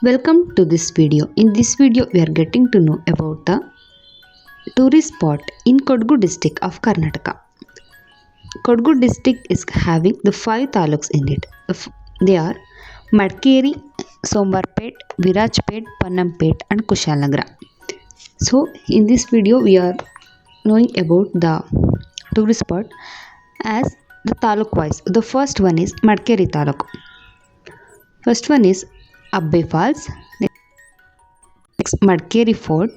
Welcome to this video. In this video, we are getting to know about the tourist spot in Kodagu district of Karnataka. Kodagu district is having the 5 taluks in it. They are Madikeri, Somwarpet, Virajpet, Pannampet and Kushalnagar. So in this video, we are knowing about the tourist spot as the taluk wise. The first one is Madikeri taluk. First one is Abbe Falls, next Madikeri Fort,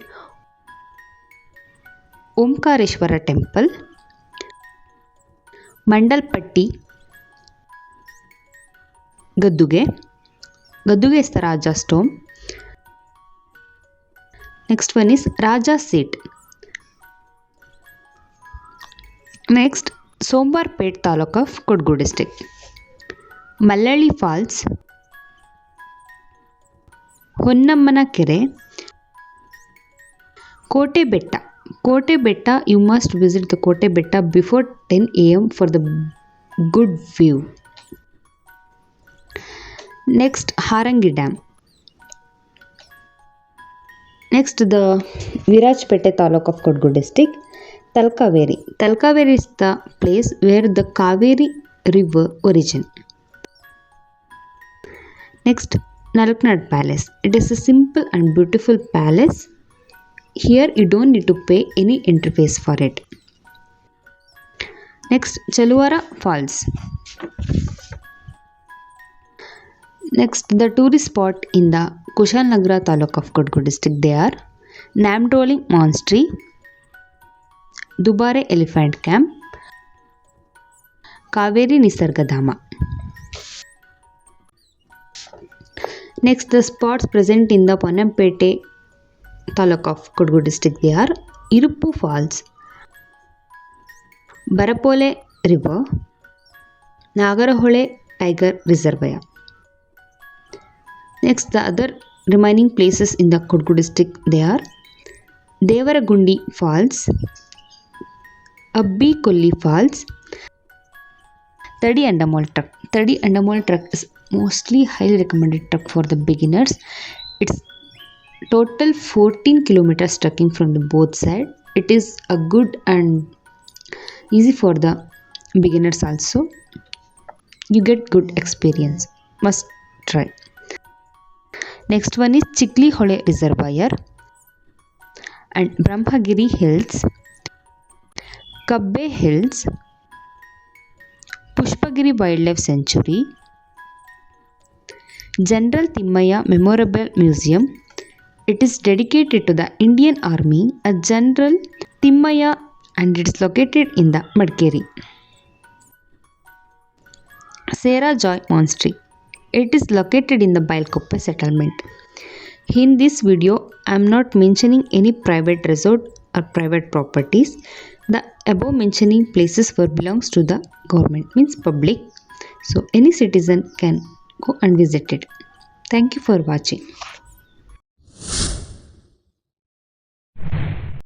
Omkareshwara Temple, Mandalpatti, Gadduge. Gadduge is the Raja's tomb. Next one is Raja's seat. Next, Somwarpet Taluk of Kodagu district. Mallalli Falls, Honnammana Kere, Kote Betta. Kote Betta, you must visit the Kote Betta before 10 am for the good view. Next, Harangi Dam. Next, the Virajpete Taluk of Kodagu district. Talkaveri. Talkaveri is the place where the Kaveri river origin. Next, Nalaknad Palace. It is a simple and beautiful palace. Here you don't need to pay any entry fees for it. Next, Chaluvara Falls. Next, the tourist spot in the Kushalnagar Taluk of Kodagu district. They are Namdoli Monastery, Dubare Elephant Camp, Kaveri Nisargadhama. Next, the spots present in the Pannampete Taluk of Kodagu district. They are Iruppu Falls, Barapole River, Nagarahole Tiger Reservoir. Next, the other remaining places in the Kodagu district, they are Devaragundi Falls, Abbi Kolli Falls, Thadi Andamol Truck. Thadi Andamol Truck is mostly highly recommended truck for the beginners. It's total 14 kilometers trekking from the both side. It is a good and easy for the beginners also. You get good experience. Must try. Next one is Chikli Hole Reservoir and Brahmagiri Hills, Kabbe Hills, Pushpagiri Wildlife Sanctuary, General Timmaya Memorial Museum. It is dedicated to the Indian Army, a General Timmaya, and it is located in the Madikeri. Sera Joy Monastery. It is located in the Bailkoppe settlement. In this video, I am not mentioning any private resort or private properties. The above mentioning places belongs to the government, means public. So any citizen can go and visit it. Thank you for watching.